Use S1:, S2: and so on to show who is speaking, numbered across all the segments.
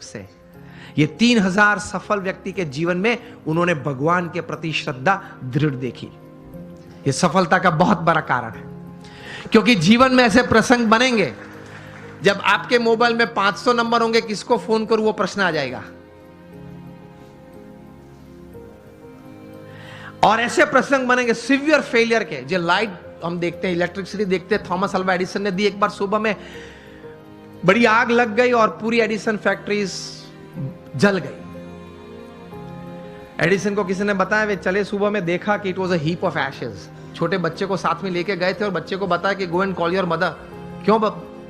S1: से ये 3000 सफल व्यक्ति के जीवन में उन्होंने भगवान के प्रति श्रद्धा दृढ़ देखी। ये सफलता का बहुत बड़ा कारण है, क्योंकि जीवन में ऐसे प्रसंग बनेंगे जब आपके मोबाइल में 500 नंबर होंगे, किसको फोन करूं वो प्रश्न आ जाएगा। और ऐसे प्रसंग बनेंगे सिवियर फेलियर के, जो लाइट हम देखते हैं, इलेक्ट्रिसिटी देखते हैं, थॉमस अल्वा एडिसन ने दी। एक बार सुबह में बड़ी आग लग गई और पूरी एडिसन फैक्ट्रीज जल गई। एडिसन को किसी ने बताया, वे चले सुबह में देखा कि it was a heap of ashes. छोटे बच्चे को साथ में लेके गए थे और बच्चे को बताया कि go and call your mother.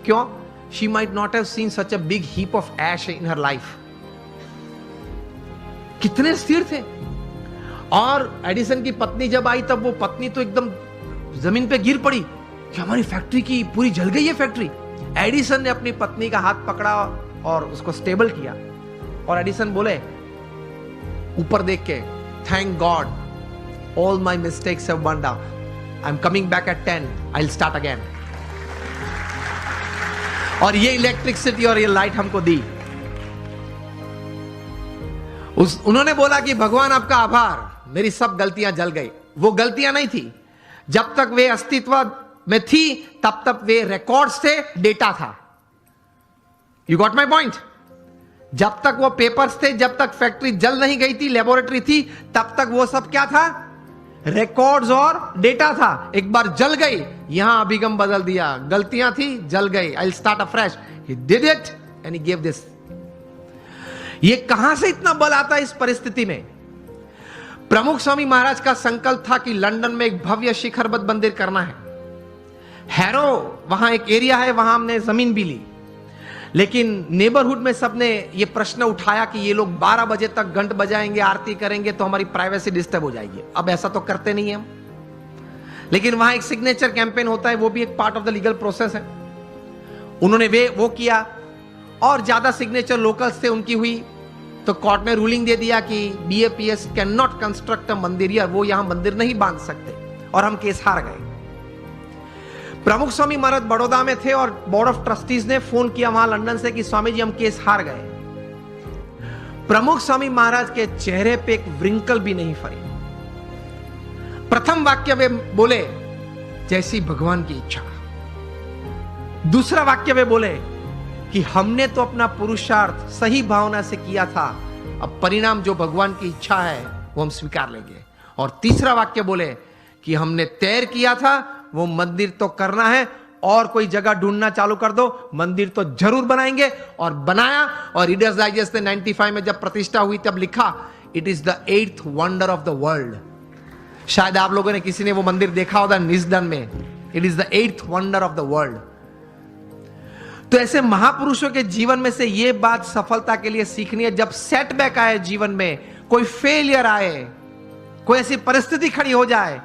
S1: क्यों? She might not have seen such a big heap of ash in her life. कितने स्थिर थे। और एडिसन की पत्नी जब आई, तब वो पत्नी तो एकदम जमीन पे गिर पड़ी कि हमारी फैक्ट्री की पूरी जल गई है फैक्ट्री। एडिसन ने अपनी पत्नी का हाथ पकड़ा और उसको स्टेबल किया, और एडिसन बोले ऊपर देख के, thank God all my mistakes have burned out, I am coming back at 10, I will start again. और ये इलेक्ट्रिसिटी और ये लाइट हमको दी। उन्होंने बोला कि भगवान आपका आभार, मेरी सब गलतियां जल गई। वो गलतियां नहीं थी, जब तक वे अस्तित्व में थी तब तक वे रिकॉर्ड्स थे, डेटा था। You got my point? जब तक वो पेपर्स थे, जब तक फैक्ट्री जल नहीं गई थी, लेबोरेटरी थी, तब तक वो सब क्या था? रिकॉर्ड्स और डेटा था। एक बार जल गई, यहां अभिगम बदल दिया, गलतियां थी, जल गई, I will start afresh. He did it and he give this. ये कहां से इतना बल आता है इस परिस्थिति में? प्रमुख स्वामी महाराज का संकल्प था कि लंदन में एक भव्य शिखरबद्ध मंदिर करना है। हैरो वहां एक एरिया है, वहां हमने जमीन भी ली, लेकिन नेबरहुड में सबने ये प्रश्न उठाया कि ये लोग 12 बजे तक घंट बजाएंगे, आरती करेंगे, तो हमारी प्राइवेसी डिस्टर्ब हो जाएगी। अब ऐसा तो करते नहीं है हम, लेकिन वहां एक सिग्नेचर कैंपेन होता है, वो भी एक part of the legal process है। उन्होंने वो किया, और ज्यादा सिग्नेचर लोकल्स थे उनकी हुई, तो कोर्ट ने रूलिंग दे दिया कि BAPS can not construct a मंदिर, या वो यहां मंदिर नहीं बांध सकते, और हम केस हार गए। प्रमुख स्वामी महाराज बड़ौदा में थे और बोर्ड ऑफ ट्रस्टीज ने फोन किया वहां लंदन से कि स्वामी जी हम केस हार गए। प्रमुख स्वामी महाराज के चेहरे पे एक व्रिंकल भी नहीं फरी। प्रथम वाक्य वे बोले, जैसी भगवान की इच्छा। दूसरा वाक्य वे बोले कि हमने तो अपना पुरुषार्थ सही भावना से किया था, अब परिणाम जो भगवान की इच्छा है वो हम स्वीकार लेंगे। और तीसरा वाक्य बोले कि हमने तय किया था वो मंदिर तो करना है, और कोई जगह ढूंढना चालू कर दो, मंदिर तो जरूर बनाएंगे। और बनाया, और रीडर्स डाइजेस्ट ने 95 में जब प्रतिष्ठा हुई तब लिखा, it is the 8th wonder of the world. शायद आप लोगों ने किसी ने वो मंदिर देखा होगा निजदन में। It is the 8th wonder of the world. तो ऐसे महापुरुषों के जीवन में से ये बात सफलता के लिए सीखनी है। जब सेटबैक आए जीवन में, कोई फेलियर आए, कोई ऐसी परिस्थिति खड़ी हो जाए,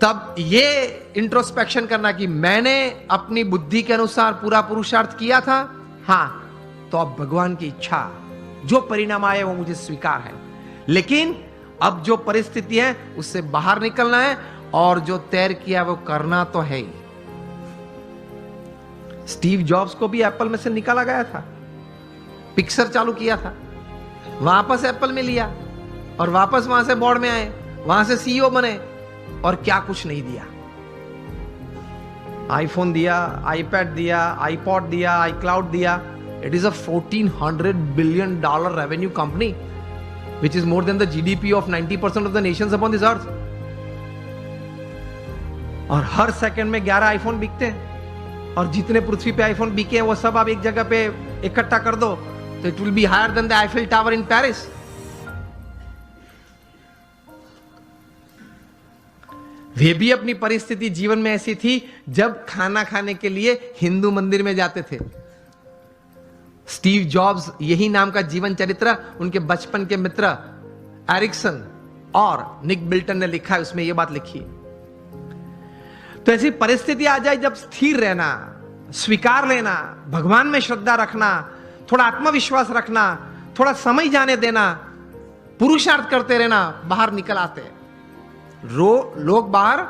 S1: तब ये इंट्रोस्पेक्शन करना कि मैंने अपनी बुद्धि के अनुसार पूरा पुरुषार्थ किया था, हां, तो अब भगवान की इच्छा, जो परिणाम आए वो मुझे स्वीकार है, लेकिन अब जो परिस्थिति है उससे बाहर निकलना है, और जो तय किया वो करना तो है ही। स्टीव जॉब्स को भी एप्पल में से निकाला गया था, पिक्सर चालू किया था, वापस एप्पल में लिया, और वापस वहां से बोर्ड में आए, वहां से सीईओ बने, और क्या कुछ नहीं दिया। आईफोन दिया, आईपैड दिया, आईपॉड दिया, आईक्लाउड दिया। It is a $1400 billion revenue company, which is more than the GDP of 90% of the Nations upon this earth. और हर सेकंड में 11 आईफोन बिकते हैं, और जितने पृथ्वी पे आईफोन बिके हैं वो सब आप एक जगह पे इकट्ठा कर दो तो it will be higher than the Eiffel tower in Paris. वे भी अपनी परिस्थिति जीवन में ऐसी थी जब खाना खाने के लिए हिंदू मंदिर में जाते थे। स्टीव जॉब्स, यही नाम का जीवन चरित्र उनके बचपन के मित्र एरिक्सन और निक बिल्टन ने लिखा है, उसमें यह बात लिखी है। तो ऐसी परिस्थिति आ जाए जब स्थिर रहना, स्वीकार लेना, भगवान में श्रद्धा रखना, थोड़ा आत्मविश्वास रखना, थोड़ा समय जाने देना, पुरुषार्थ करते रहना, बाहर निकल आते हैं। लोग बाहर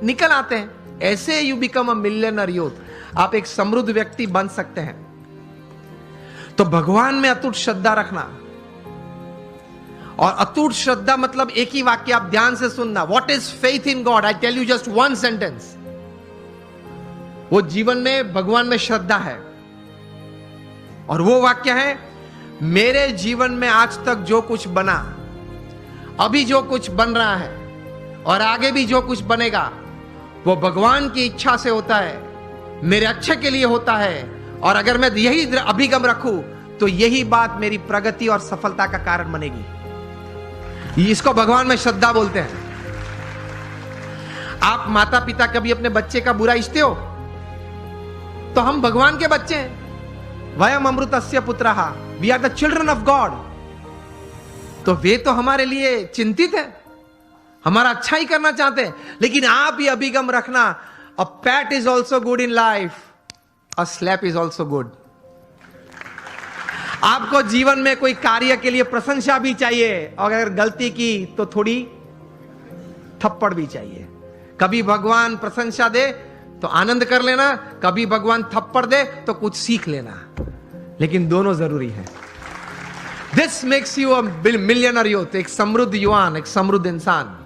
S1: निकल आते हैं। ऐसे you become a millionaire youth. आप एक समृद्ध व्यक्ति बन सकते हैं। तो भगवान में अटूट श्रद्धा रखना, और अटूट श्रद्धा मतलब एक ही वाक्य आप ध्यान से सुनना, what is faith in God? I tell you just one sentence. वो जीवन में भगवान में श्रद्धा है, और वो वाक्य है, मेरे जीवन में आज तक जो कुछ बना, अभी जो कुछ बन रहा है और आगे भी जो कुछ बनेगा, वो भगवान की इच्छा से होता है, मेरे अच्छे के लिए होता है, और अगर मैं यही अभिगम रखूं तो यही बात मेरी प्रगति और सफलता का कारण बनेगी। इसको भगवान में श्रद्धा बोलते हैं। आप माता पिता कभी अपने बच्चे का बुरा इच्छते हो? तो हम भगवान के बच्चे हैं। वयम अमृतस्य पुत्रः, we are the children of God. तो वे तो हमारे लिए चिंतित है, हमारा अच्छा ही करना चाहते हैं। लेकिन आप ही अभिगम रखना, a pat is also good in life, a slap is also good. आपको जीवन में कोई कार्य के लिए प्रशंसा भी चाहिए, और अगर गलती की तो थोड़ी थप्पड़ भी चाहिए। कभी भगवान प्रशंसा दे तो आनंद कर लेना, कभी भगवान थप्पड़ दे तो कुछ सीख लेना, लेकिन दोनों जरूरी है। This makes you a millionaire youth, एक समृद्ध युवान, एक समृद्ध इंसान।